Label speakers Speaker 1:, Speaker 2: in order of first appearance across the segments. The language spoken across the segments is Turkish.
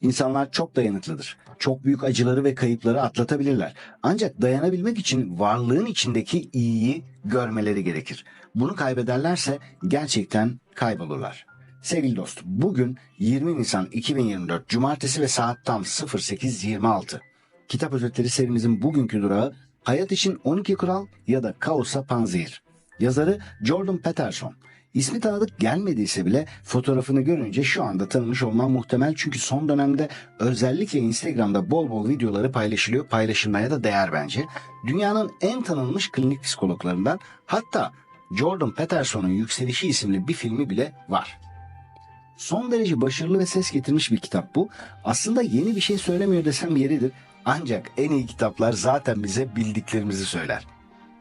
Speaker 1: İnsanlar çok dayanıklıdır. Çok büyük acıları ve kayıpları atlatabilirler. Ancak dayanabilmek için varlığın içindeki iyiyi görmeleri gerekir. Bunu kaybederlerse gerçekten kaybolurlar. Sevgili dostum, bugün 20 Nisan 2024 Cumartesi ve saat tam 08.26. Kitap özetleri serimizin bugünkü durağı Hayat için 12 Kural ya da Kaosa Panzehir. Yazarı Jordan Peterson. İsmi tanıdık gelmediyse bile fotoğrafını görünce şu anda tanımış olman muhtemel, çünkü son dönemde özellikle Instagram'da bol bol videoları paylaşılıyor. Paylaşılmaya da değer bence. Dünyanın en tanınmış klinik psikologlarından, hatta Jordan Peterson'un Yükselişi isimli bir filmi bile var. Son derece başarılı ve ses getirmiş bir kitap bu. Aslında yeni bir şey söylemiyor desem yeridir. Ancak en iyi kitaplar zaten bize bildiklerimizi söyler.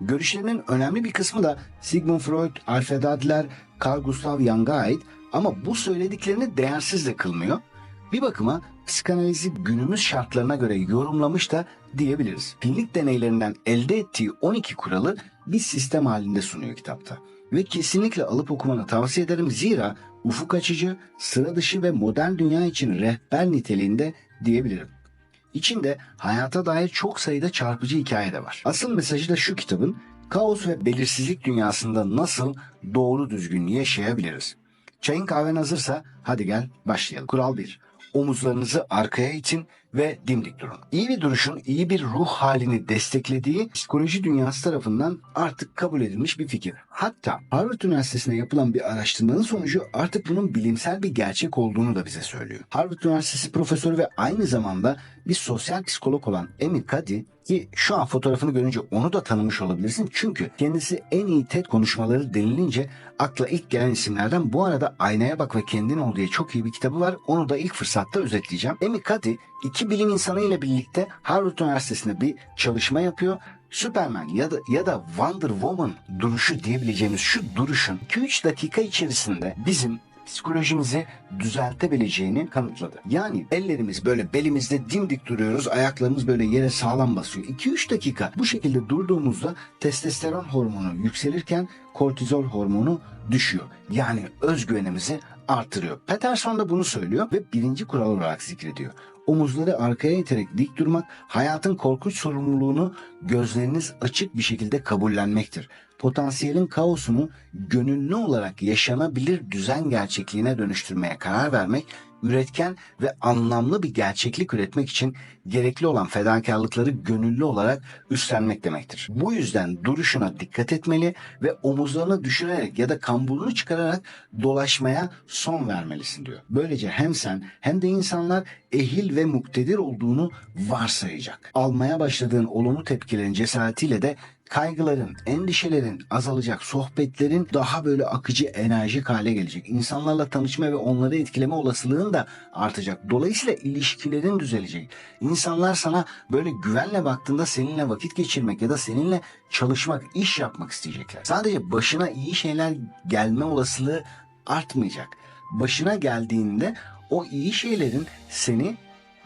Speaker 1: Görüşlerinin önemli bir kısmı da Sigmund Freud, Alfred Adler, Carl Gustav Jung'a ait, ama bu söylediklerini değersiz de kılmıyor. Bir bakıma psikanalizi günümüz şartlarına göre yorumlamış da diyebiliriz. Klinik deneylerinden elde ettiği 12 kuralı bir sistem halinde sunuyor kitapta. Ve kesinlikle alıp okumanı tavsiye ederim, zira ufuk açıcı, sıra dışı ve modern dünya için rehber niteliğinde diyebilirim. İçinde hayata dair çok sayıda çarpıcı hikaye de var. Asıl mesajı da şu kitabın: kaos ve belirsizlik dünyasında nasıl doğru düzgün yaşayabiliriz? Çayın kahven hazırsa hadi gel başlayalım. Kural 1. Omuzlarınızı arkaya itin ve dimdik durun. İyi bir duruşun iyi bir ruh halini desteklediği psikoloji dünyası tarafından artık kabul edilmiş bir fikir. Hatta Harvard Üniversitesi'nde yapılan bir araştırmanın sonucu artık bunun bilimsel bir gerçek olduğunu da bize söylüyor. Harvard Üniversitesi profesörü ve aynı zamanda bir sosyal psikolog olan Amy Cuddy, ki şu an fotoğrafını görünce onu da tanımış olabilirsin, çünkü kendisi en iyi TED konuşmaları denilince akla ilk gelen isimlerden. Bu arada Aynaya Bak ve Kendin Ol diye çok iyi bir kitabı var. Onu da ilk fırsatta özetleyeceğim. Amy Cuddy iki bilim insanı ile birlikte Harvard Üniversitesi'nde bir çalışma yapıyor. Superman ya da Wonder Woman duruşu diyebileceğimiz şu duruşun 2-3 dakika içerisinde bizim psikolojimizi düzeltebileceğini kanıtladı. Yani ellerimiz böyle belimizde dimdik duruyoruz, ayaklarımız böyle yere sağlam basıyor. 2-3 dakika bu şekilde durduğumuzda testosteron hormonu yükselirken kortizol hormonu düşüyor. Yani özgüvenimizi artırıyor. Peterson da bunu söylüyor ve birinci kural olarak zikrediyor. Omuzları arkaya iterek dik durmak, hayatın korkunç sorumluluğunu gözleriniz açık bir şekilde kabullenmektir. Potansiyelin kaosunu gönüllü olarak yaşanabilir düzen gerçekliğine dönüştürmeye karar vermek, üretken ve anlamlı bir gerçeklik üretmek için gerekli olan fedakarlıkları gönüllü olarak üstlenmek demektir. Bu yüzden duruşuna dikkat etmeli ve omuzlarını düşürerek ya da kamburunu çıkararak dolaşmaya son vermelisin diyor. Böylece hem sen hem de insanlar ehil ve muktedir olduğunu varsayacak. Almaya başladığın olumlu tepkilerin cesaretiyle de kaygıların, endişelerin azalacak, sohbetlerin daha böyle akıcı, enerjik hale gelecek. İnsanlarla tanışma ve onları etkileme olasılığın da artacak. Dolayısıyla ilişkilerin düzelecek. İnsanlar sana böyle güvenle baktığında seninle vakit geçirmek ya da seninle çalışmak, iş yapmak isteyecekler. Sadece başına iyi şeyler gelme olasılığı artmayacak. Başına geldiğinde o iyi şeylerin seni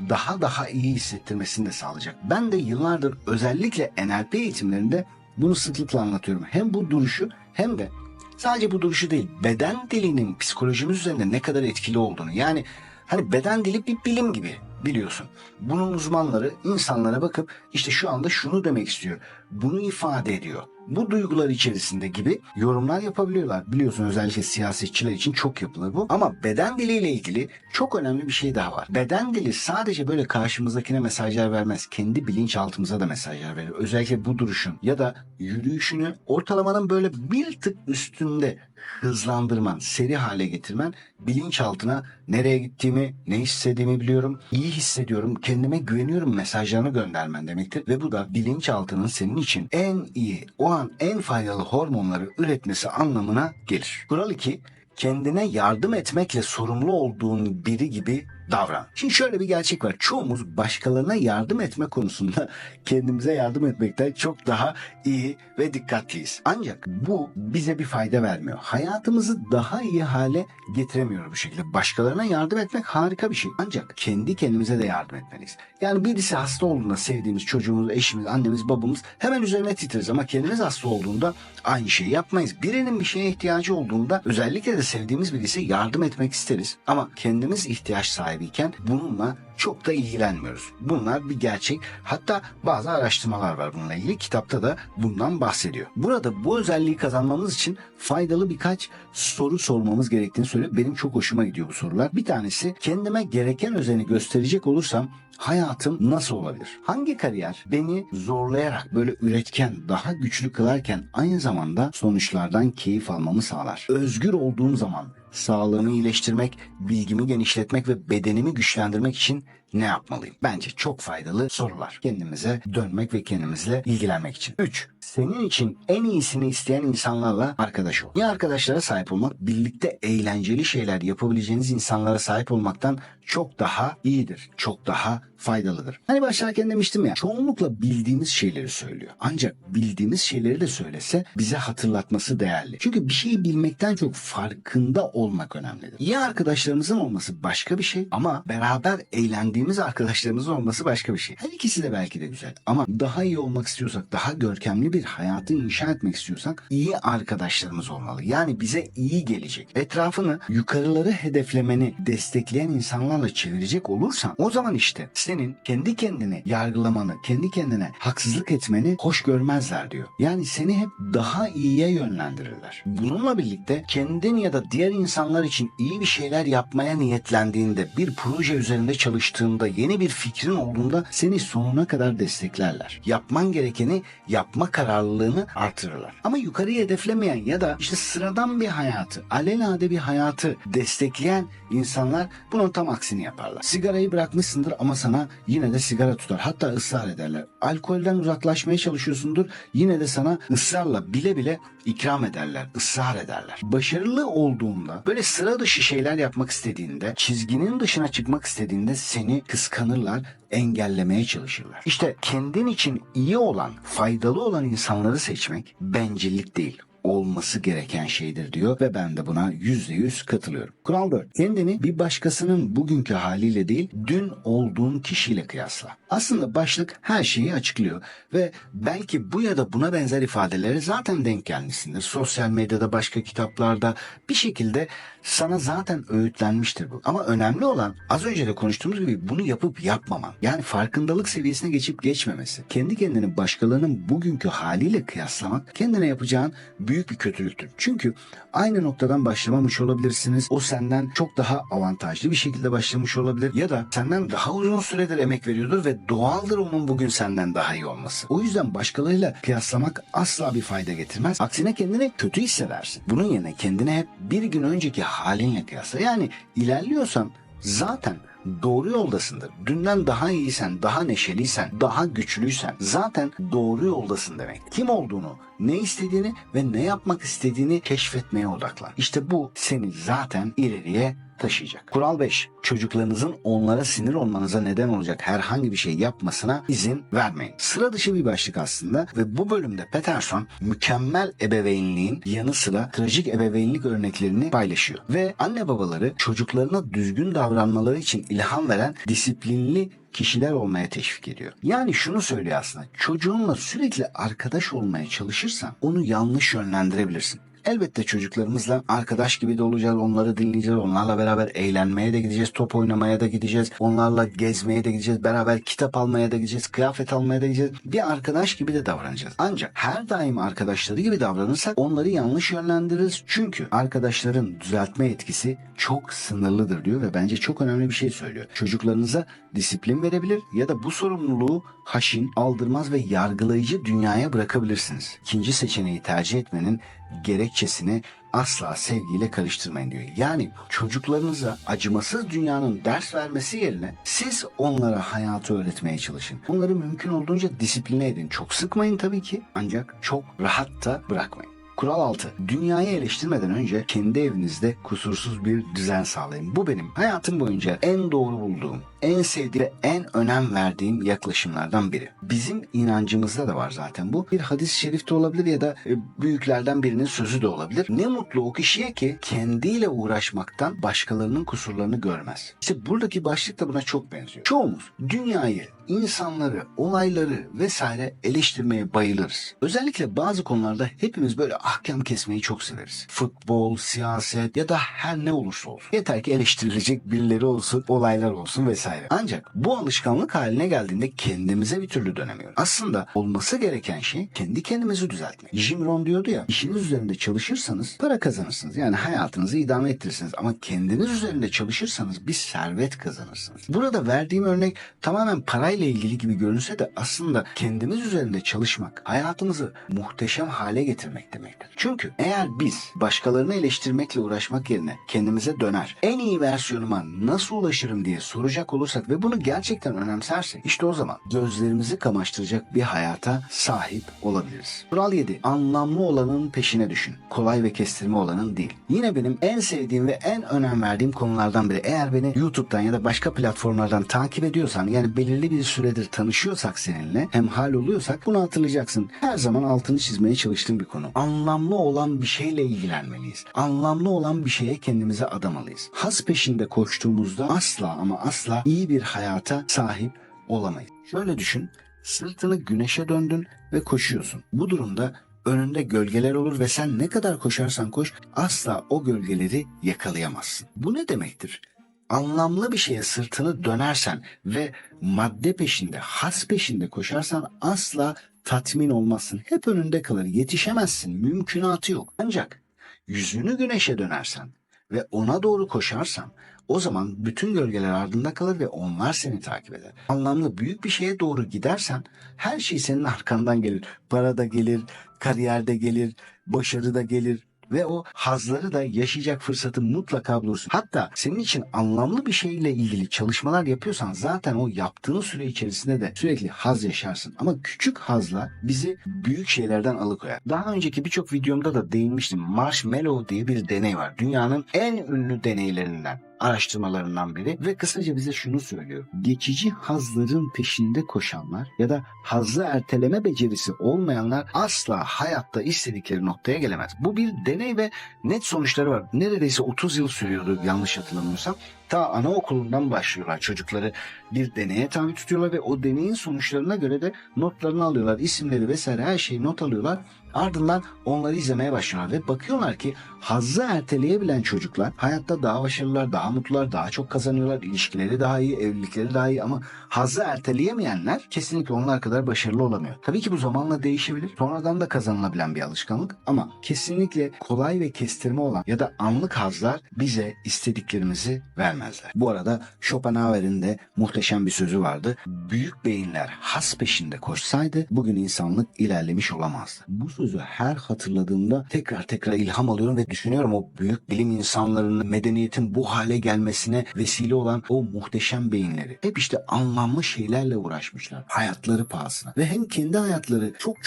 Speaker 1: daha iyi hissettirmesini de sağlayacak. Ben de yıllardır özellikle NLP eğitimlerinde bunu sıklıkla anlatıyorum. Hem bu duruşu hem de sadece bu duruşu değil, beden dilinin psikolojimiz üzerinde ne kadar etkili olduğunu. Yani hani beden dili bir bilim gibi, biliyorsun. Bunun uzmanları insanlara bakıp işte şu anda şunu demek istiyor, bunu ifade ediyor, bu duygular içerisinde gibi yorumlar yapabiliyorlar. Biliyorsun özellikle siyasetçiler için çok yapılır bu. Ama beden diliyle ilgili çok önemli bir şey daha var. Beden dili sadece böyle karşımızdakine mesajlar vermez. Kendi bilinçaltımıza da mesajlar verir. Özellikle bu duruşun ya da yürüyüşünü ortalamanın böyle bir tık üstünde hızlandırman, seri hale getirmen, bilinçaltına nereye gittiğimi, ne istediğimi biliyorum, iyi hissediyorum, kendime güveniyorum mesajlarını göndermen demektir. Ve bu da bilinçaltının senin için en iyi, o an en faydalı hormonları üretmesi anlamına gelir. Kural 2. Kendine yardım etmekle sorumlu olduğun biri gibi davran. Şimdi şöyle bir gerçek var. Çoğumuz başkalarına yardım etme konusunda kendimize yardım etmekten çok daha iyi ve dikkatliyiz. Ancak bu bize bir fayda vermiyor. Hayatımızı daha iyi hale getiremiyoruz bu şekilde. Başkalarına yardım etmek harika bir şey. Ancak kendi kendimize de yardım etmeliyiz. Yani birisi hasta olduğunda sevdiğimiz çocuğumuz, eşimiz, annemiz, babamız hemen üzerine titreriz ama kendimiz hasta olduğunda aynı şeyi yapmayız. Birinin bir şeye ihtiyacı olduğunda özellikle de sevdiğimiz birisi yardım etmek isteriz. Ama kendimiz ihtiyaç sahibi sahibiyken bununla çok da ilgilenmiyoruz. Bunlar bir gerçek. Hatta bazı araştırmalar var bununla ilgili. Kitapta da bundan bahsediyor. Burada bu özelliği kazanmamız için faydalı birkaç soru sormamız gerektiğini söylüyor. Benim çok hoşuma gidiyor bu sorular. Bir tanesi, kendime gereken özeni gösterecek olursam hayatım nasıl olabilir? Hangi kariyer beni zorlayarak böyle üretken, daha güçlü kılarken aynı zamanda sonuçlardan keyif almamı sağlar? Özgür olduğum zaman sağlığımı iyileştirmek, bilgimi genişletmek ve bedenimi güçlendirmek için ne yapmalıyım? Bence çok faydalı sorular. Kendimize dönmek ve kendimizle ilgilenmek için. 3. Senin için en iyisini isteyen insanlarla arkadaş ol. İyi arkadaşlara sahip olmak, birlikte eğlenceli şeyler yapabileceğiniz insanlara sahip olmaktan çok daha iyidir. Çok daha faydalıdır. Hani başlarken demiştim ya, çoğunlukla bildiğimiz şeyleri söylüyor. Ancak bildiğimiz şeyleri de söylese bize hatırlatması değerli. Çünkü bir şeyi bilmekten çok farkında olmak önemlidir. İyi arkadaşlarımızın olması başka bir şey ama beraber eğlendiğimiz arkadaşlarımızın olması başka bir şey. Her ikisi de belki de güzel ama daha iyi olmak istiyorsak, daha görkemli bir hayatı inşa etmek istiyorsak iyi arkadaşlarımız olmalı. Yani bize iyi gelecek. Etrafını yukarıları hedeflemeni destekleyen insanlarla çevirecek olursan o zaman işte senin kendi kendini yargılamanı, kendi kendine haksızlık etmeni hoş görmezler diyor. Yani seni hep daha iyiye yönlendirirler. Bununla birlikte kendin ya da diğer insanlar için iyi bir şeyler yapmaya niyetlendiğinde, bir proje üzerinde çalıştığında, yeni bir fikrin olduğunda seni sonuna kadar desteklerler. Yapman gerekeni yapma kararlılığını artırırlar. Ama yukarıyı hedeflemeyen ya da işte sıradan bir hayatı, alelade bir hayatı destekleyen insanlar bunun tam aksini yaparlar. Sigarayı bırakmışsındır ama sana yine de sigara tutar. Hatta ısrar ederler. Alkolden uzaklaşmaya çalışıyorsundur. Yine de sana ısrarla bile bile ikram ederler. Israr ederler. Başarılı olduğunda, böyle sıra dışı şeyler yapmak istediğinde, çizginin dışına çıkmak istediğinde seni kıskanırlar, engellemeye çalışırlar. İşte kendin için iyi olan, faydalı olan insanları seçmek bencillik değil, olması gereken şeydir diyor ve ben de buna %100 katılıyorum. Kural 4. Kendini bir başkasının bugünkü haliyle değil, dün olduğun kişiyle kıyasla. Aslında başlık her şeyi açıklıyor ve belki bu ya da buna benzer ifadelere zaten denk gelmişsindir. Sosyal medyada, başka kitaplarda bir şekilde sana zaten öğütlenmiştir bu. Ama önemli olan az önce de konuştuğumuz gibi bunu yapıp yapmaman. Yani farkındalık seviyesine geçip geçmemesi. Kendi kendini başkalarının bugünkü haliyle kıyaslamak kendine yapacağın büyük bir kötülüktür. Çünkü aynı noktadan başlamamış olabilirsiniz. O senden çok daha avantajlı bir şekilde başlamış olabilir ya da senden daha uzun süredir emek veriyordur ve doğaldır onun bugün senden daha iyi olması. O yüzden başkalarıyla kıyaslamak asla bir fayda getirmez. Aksine kendini kötü hissedersin. Bunun yerine kendine hep bir gün önceki halinle kıyasla. Yani ilerliyorsan zaten doğru yoldasındır. Dünden daha iyiysen, daha neşeliysen, daha güçlüysen zaten doğru yoldasın demek. Kim olduğunu, ne istediğini ve ne yapmak istediğini keşfetmeye odaklan. İşte bu seni zaten ileriye taşıyacak. Kural 5. Çocuklarınızın onlara sinir olmanıza neden olacak herhangi bir şey yapmasına izin vermeyin. Sıra dışı bir başlık aslında ve bu bölümde Peterson mükemmel ebeveynliğin yanı sıra trajik ebeveynlik örneklerini paylaşıyor. Ve anne babaları çocuklarına düzgün davranmaları için ilham veren disiplinli kişiler olmaya teşvik ediyor. Yani şunu söylüyor aslında, çocuğunla sürekli arkadaş olmaya çalışırsan onu yanlış yönlendirebilirsin. Elbette çocuklarımızla arkadaş gibi de olacağız, onları dinleyeceğiz, onlarla beraber eğlenmeye de gideceğiz, top oynamaya da gideceğiz, onlarla gezmeye de gideceğiz, beraber kitap almaya da gideceğiz, kıyafet almaya da gideceğiz. Bir arkadaş gibi de davranacağız. Ancak her daim arkadaşları gibi davranırsak onları yanlış yönlendiririz. Çünkü arkadaşların düzeltme etkisi çok sınırlıdır diyor ve bence çok önemli bir şey söylüyor. Çocuklarınıza disiplin verebilir ya da bu sorumluluğu haşin, aldırmaz ve yargılayıcı dünyaya bırakabilirsiniz. İkinci seçeneği tercih etmenin gerekçesini asla sevgiyle karıştırmayın diyor. Yani çocuklarınıza acımasız dünyanın ders vermesi yerine siz onlara hayatı öğretmeye çalışın. Bunları mümkün olduğunca disipline edin. Çok sıkmayın tabii ki, ancak çok rahat da bırakmayın. Kural 6. Dünyayı eleştirmeden önce kendi evinizde kusursuz bir düzen sağlayın. Bu benim hayatım boyunca en doğru bulduğum, en sevdiğim ve en önem verdiğim yaklaşımlardan biri. Bizim inancımızda da var zaten bu. Bir hadis-i şerif de olabilir ya da büyüklerden birinin sözü de olabilir. Ne mutlu o kişiye ki kendiyle uğraşmaktan başkalarının kusurlarını görmez. İşte buradaki başlık da buna çok benziyor. Çoğumuz dünyayı, insanları, olayları vesaire eleştirmeye bayılırız. Özellikle bazı konularda hepimiz böyle ahkam kesmeyi çok severiz. Futbol, siyaset ya da her ne olursa olsun. Yeter ki eleştirilecek birileri olsun, olaylar olsun vesaire. Ancak bu alışkanlık haline geldiğinde kendimize bir türlü dönemiyoruz. Aslında olması gereken şey kendi kendimizi düzeltmek. Jim Rohn diyordu ya, işiniz üzerinde çalışırsanız para kazanırsınız. Yani hayatınızı idame ettirirsiniz. Ama kendiniz üzerinde çalışırsanız bir servet kazanırsınız. Burada verdiğim örnek tamamen parayla ilgili gibi görünse de aslında kendimiz üzerinde çalışmak, hayatımızı muhteşem hale getirmek demektir. Çünkü eğer biz başkalarını eleştirmekle uğraşmak yerine kendimize döner, en iyi versiyonuma nasıl ulaşırım diye soracak olursak ve bunu gerçekten önemsersek, işte o zaman gözlerimizi kamaştıracak bir hayata sahip olabiliriz. Kural 7. Anlamlı olanın peşine düşün. Kolay ve kestirme olanın değil. Yine benim en sevdiğim ve en önem verdiğim konulardan biri. Eğer beni YouTube'dan ya da başka platformlardan takip ediyorsan, yani belirli bir süredir tanışıyorsak seninle, hemhal oluyorsak bunu hatırlayacaksın. Her zaman altını çizmeye çalıştığım bir konu. Anlamlı olan bir şeyle ilgilenmeliyiz. Anlamlı olan bir şeye kendimize adamalıyız. Haz peşinde koştuğumuzda asla ama asla iyi bir hayata sahip olamayız. Şöyle düşün, sırtını güneşe döndün ve koşuyorsun. Bu durumda önünde gölgeler olur ve sen ne kadar koşarsan koş asla o gölgeleri yakalayamazsın. Bu ne demektir? Anlamlı bir şeye sırtını dönersen ve madde peşinde, haz peşinde koşarsan asla tatmin olmazsın. Hep önünde kalır, yetişemezsin, mümkünatı yok. Ancak yüzünü güneşe dönersen ve ona doğru koşarsan o zaman bütün gölgeler ardında kalır ve onlar seni takip eder. Anlamlı büyük bir şeye doğru gidersen her şey senin arkandan gelir. Para da gelir, kariyer de gelir, başarı da gelir. Ve o hazları da yaşayacak fırsatı mutlaka bulursun. Hatta senin için anlamlı bir şeyle ilgili çalışmalar yapıyorsan zaten o yaptığın süre içerisinde de sürekli haz yaşarsın. Ama küçük hazlar bizi büyük şeylerden alıkoyar. Daha önceki birçok videomda da değinmiştim. Marshmallow diye bir deney var. Dünyanın en ünlü deneylerinden, araştırmalarından biri ve kısaca bize şunu söylüyor. Geçici hazların peşinde koşanlar ya da hazzı erteleme becerisi olmayanlar asla hayatta istedikleri noktaya gelemez. Bu bir deney ve net sonuçları var. Neredeyse 30 yıl sürüyordu yanlış hatırlamıyorsam. Ta anaokulundan başlıyorlar. Çocukları bir deneye tabi tutuyorlar ve o deneyin sonuçlarına göre de notlarını alıyorlar. İsimleri vesaire her şeyi not alıyorlar. Ardından onları izlemeye başlıyorlar ve bakıyorlar ki hazzı erteleyebilen çocuklar hayatta daha başarılılar, daha mutlular, daha çok kazanıyorlar, ilişkileri daha iyi, evlilikleri daha iyi ama hazzı erteleyemeyenler kesinlikle onlar kadar başarılı olamıyor. Tabii ki bu zamanla değişebilir. Sonradan da kazanılabilen bir alışkanlık ama kesinlikle kolay ve kestirme olan ya da anlık hazlar bize istediklerimizi vermezler. Bu arada Schopenhauer'in de muhteşem bir sözü vardı. Büyük beyinler haz peşinde koşsaydı bugün insanlık ilerlemiş olamazdı. Bu sözü her hatırladığımda tekrar ilham alıyorum ve düşünüyorum o büyük bilim insanlarının, medeniyetin bu hale gelmesine vesile olan o muhteşem beyinleri. Hep işte anlamlı şeylerle uğraşmışlar. Hayatları pahasına. Ve hem kendi hayatları çok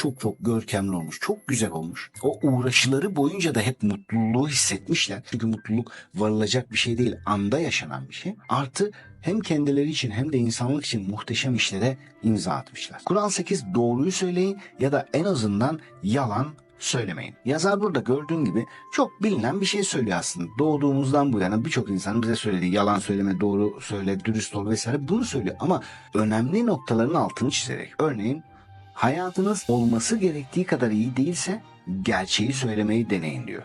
Speaker 1: görkemli olmuş. Çok güzel olmuş. O uğraşıları boyunca da hep mutluluğu hissetmişler. Çünkü mutluluk varılacak bir şey değil. Anda yaşanan bir şey. Artı hem kendileri için hem de insanlık için muhteşem işlere imza atmışlar. Kural 8, doğruyu söyleyin ya da en azından yalan söylemeyin. Yazar burada gördüğün gibi çok bilinen bir şey söylüyor aslında. Doğduğumuzdan bu yana birçok insan bize söylediği yalan söyleme, doğru söyle, dürüst ol vesaire bunu söylüyor. Ama önemli noktaların altını çizerek. Örneğin hayatınız olması gerektiği kadar iyi değilse gerçeği söylemeyi deneyin diyor.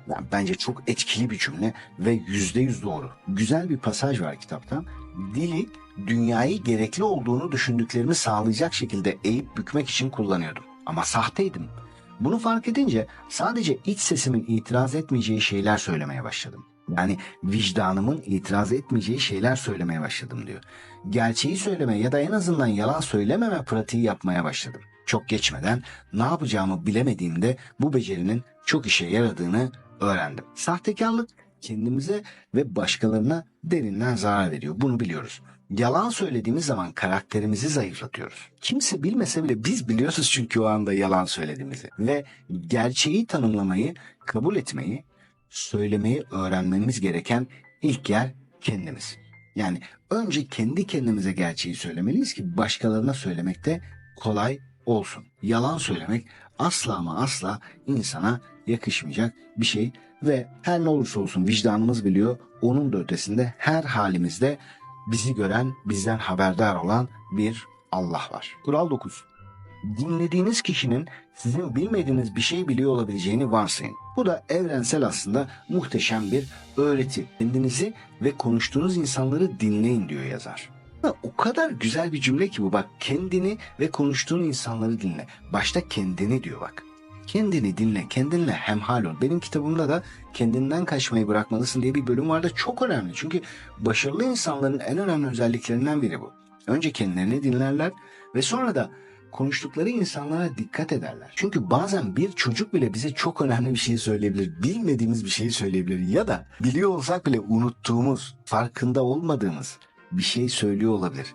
Speaker 1: Yani bence çok etkili bir cümle ve %100 doğru. Güzel bir pasaj var kitapta. Dili dünyayı gerekli olduğunu düşündüklerimi sağlayacak şekilde eğip bükmek için kullanıyordum. Ama sahteydim. Bunu fark edince sadece iç sesimin itiraz etmeyeceği şeyler söylemeye başladım. Yani vicdanımın itiraz etmeyeceği şeyler söylemeye başladım diyor. Gerçeği söyleme ya da en azından yalan söylememe pratiği yapmaya başladım. Çok geçmeden ne yapacağımı bilemediğimde bu becerinin çok işe yaradığını öğrendim. Sahtekarlık kendimize ve başkalarına derinden zarar veriyor. Bunu biliyoruz. Yalan söylediğimiz zaman karakterimizi zayıflatıyoruz. Kimse bilmese bile biz biliyoruz çünkü o anda yalan söylediğimizi. Ve gerçeği tanımlamayı, kabul etmeyi, söylemeyi öğrenmemiz gereken ilk yer kendimiz. Yani önce kendi kendimize gerçeği söylemeliyiz ki başkalarına söylemek de kolay olsun. Yalan söylemek asla ama asla insana yakışmayacak bir şey ve her ne olursa olsun vicdanımız biliyor. Onun da ötesinde her halimizde bizi gören, bizden haberdar olan bir Allah var. Kural 9. Dinlediğiniz kişinin sizin bilmediğiniz bir şey biliyor olabileceğini varsayın. Bu da evrensel aslında muhteşem bir öğreti. Kendinizi ve konuştuğunuz insanları dinleyin diyor yazar. O kadar güzel bir cümle ki bu, bak, kendini ve konuştuğun insanları dinle. Başta kendini diyor bak. Kendini dinle, kendinle hemhal ol. Benim kitabımda da kendinden kaçmayı bırakmalısın diye bir bölüm var da çok önemli. Çünkü başarılı insanların en önemli özelliklerinden biri bu. Önce kendilerini dinlerler ve sonra da konuştukları insanlara dikkat ederler. Çünkü bazen bir çocuk bile bize çok önemli bir şey söyleyebilir. Bilmediğimiz bir şeyi söyleyebilir ya da biliyor olsak bile unuttuğumuz, farkında olmadığımız bir şey söylüyor olabilir.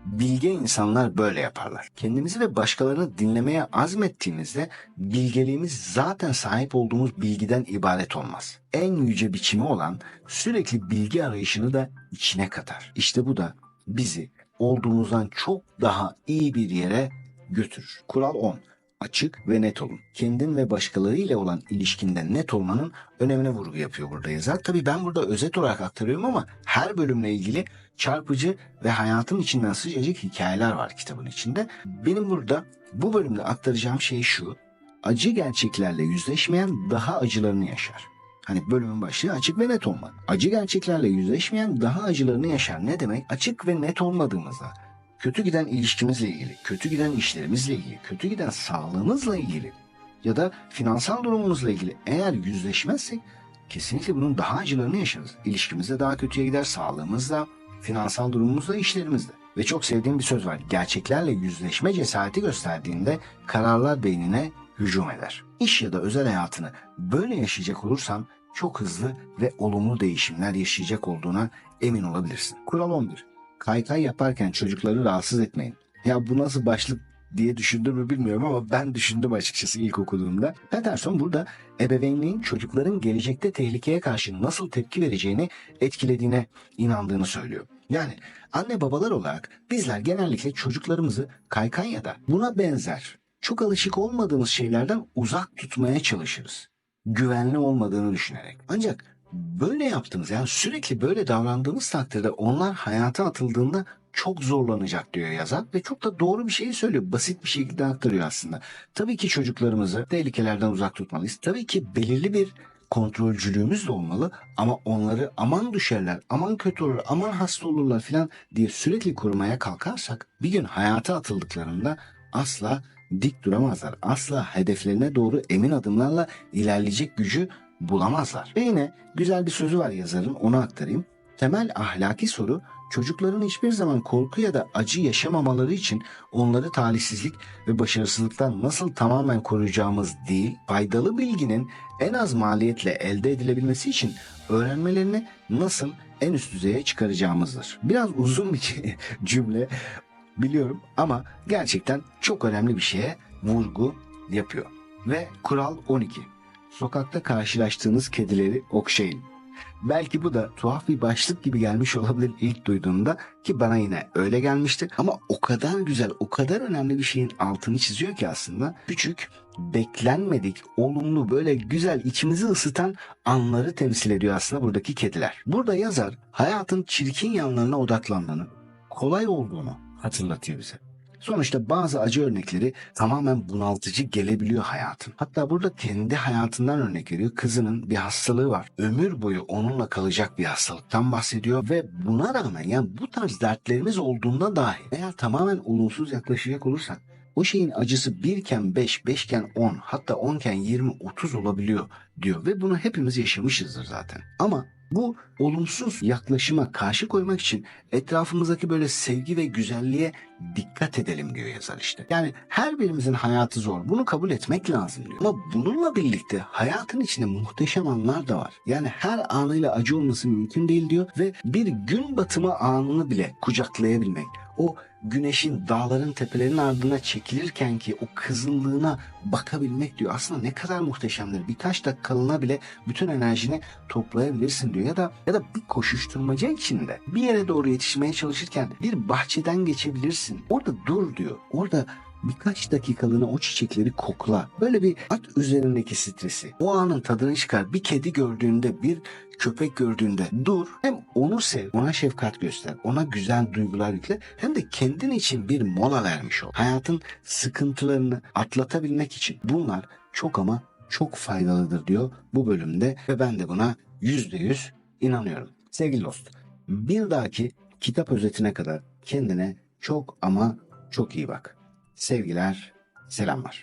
Speaker 1: Bilge insanlar böyle yaparlar. Kendimizi ve başkalarını dinlemeye azmettiğimizde bilgeliğimiz zaten sahip olduğumuz bilgiden ibaret olmaz. En yüce biçimi olan sürekli bilgi arayışını da içine katar. İşte bu da bizi olduğumuzdan çok daha iyi bir yere götürür. Kural 10. Açık ve net olun. Kendin ve başkalarıyla olan ilişkinde net olmanın önemine vurgu yapıyor burada yazar. Tabii ben burada özet olarak aktarıyorum ama her bölümle ilgili çarpıcı ve hayatın içinden sıcacık hikayeler var kitabın içinde. Benim burada bu bölümde aktaracağım şey şu: acı gerçeklerle yüzleşmeyen daha acılarını yaşar. Hani bölümün başlığı açık ve net olmak. Acı gerçeklerle yüzleşmeyen daha acılarını yaşar. Ne demek? Açık ve net olmadığımızda, kötü giden ilişkimizle ilgili, kötü giden işlerimizle ilgili, kötü giden sağlığımızla ilgili ya da finansal durumumuzla ilgili eğer yüzleşmezsek kesinlikle bunun daha acılarını yaşarız. İlişkimiz de daha kötüye gider, sağlığımızla, finansal durumumuzla, işlerimizle. Ve çok sevdiğim bir söz var. Gerçeklerle yüzleşme cesareti gösterdiğinde kararlar beynine hücum eder. İş ya da özel hayatını böyle yaşayacak olursan çok hızlı ve olumlu değişimler yaşayacak olduğuna emin olabilirsin. Kural 11. Kaykay yaparken çocukları rahatsız etmeyin. Ya bu nasıl başlık diye düşündüm mü bilmiyorum ama ben düşündüm açıkçası ilk okuduğumda. Peterson burada ebeveynliğin çocukların gelecekte tehlikeye karşı nasıl tepki vereceğini etkilediğine inandığını söylüyor. Yani anne babalar olarak bizler genellikle çocuklarımızı kaykay ya da buna benzer çok alışık olmadığımız şeylerden uzak tutmaya çalışırız. Güvenli olmadığını düşünerek. Ancak böyle yaptığımız, yani sürekli böyle davrandığımız takdirde onlar hayata atıldığında çok zorlanacak diyor yazar ve çok da doğru bir şey söylüyor. Basit bir şekilde aktarıyor aslında. Tabii ki çocuklarımızı tehlikelerden uzak tutmalıyız. Tabii ki belirli bir kontrolcülüğümüz de olmalı ama onları aman düşerler, aman kötü olur, aman hasta olurlar falan diye sürekli korumaya kalkarsak bir gün hayata atıldıklarında asla dik duramazlar. Asla hedeflerine doğru emin adımlarla ilerleyecek gücü bulamazlar. Ve yine güzel bir sözü var yazarın, onu aktarayım. Temel ahlaki soru, çocukların hiçbir zaman korku ya da acı yaşamamaları için onları talihsizlik ve başarısızlıktan nasıl tamamen koruyacağımız değil, faydalı bilginin en az maliyetle elde edilebilmesi için öğrenmelerini nasıl en üst düzeye çıkaracağımızdır. Biraz uzun bir cümle biliyorum ama gerçekten çok önemli bir şeye vurgu yapıyor. Ve kural 12. Sokakta karşılaştığınız kedileri okşayın. Belki bu da tuhaf bir başlık gibi gelmiş olabilir ilk duyduğumda, ki bana yine öyle gelmişti. Ama o kadar güzel, o kadar önemli bir şeyin altını çiziyor ki aslında. Küçük, beklenmedik, olumlu, böyle güzel, içimizi ısıtan anları temsil ediyor aslında buradaki kediler. Burada yazar hayatın çirkin yanlarına odaklanmanın kolay olduğunu hatırlatıyor bize. Sonuçta bazı acı örnekleri tamamen bunaltıcı gelebiliyor hayatın. Hatta burada kendi hayatından örnek veriyor. Kızının bir hastalığı var. Ömür boyu onunla kalacak bir hastalıktan bahsediyor ve buna rağmen, yani bu tarz dertlerimiz olduğunda dahi eğer tamamen olumsuz yaklaşacak olursak o şeyin acısı 1 iken 5, 5 iken 10, hatta 10 iken 20, 30 olabiliyor diyor ve bunu hepimiz yaşamışızdır zaten. Ama bu olumsuz yaklaşıma karşı koymak için etrafımızdaki böyle sevgi ve güzelliğe dikkat edelim diyor yazar işte. Yani her birimizin hayatı zor. Bunu kabul etmek lazım diyor. Ama bununla birlikte hayatın içinde muhteşem anlar da var. Yani her anıyla acı olması mümkün değil diyor ve bir gün batımı anını bile kucaklayabilmek, o güneşin dağların tepelerin ardına çekilirken ki o kızıllığına bakabilmek diyor. Aslında ne kadar muhteşemdir. Birkaç dakikalığına bile bütün enerjini toplayabilirsin diyor. Ya da bir koşuşturmaca içinde bir yere doğru yetişmeye çalışırken bir bahçeden geçebilirsin. Orada dur diyor. Orada birkaç dakikalığına o çiçekleri kokla. Böyle bir at üzerindeki stresi. O anın tadını çıkar. Bir kedi gördüğünde, bir köpek gördüğünde dur. Hem onu sev, ona şefkat göster. Ona güzel duygular yükle. Hem de kendin için bir mola vermiş ol. Hayatın sıkıntılarını atlatabilmek için bunlar çok ama çok faydalıdır diyor bu bölümde. Ve ben de buna %100 inanıyorum. Sevgili dost, bir dahaki kitap özetine kadar kendine çok ama çok iyi bak. Sevgiler, selamlar.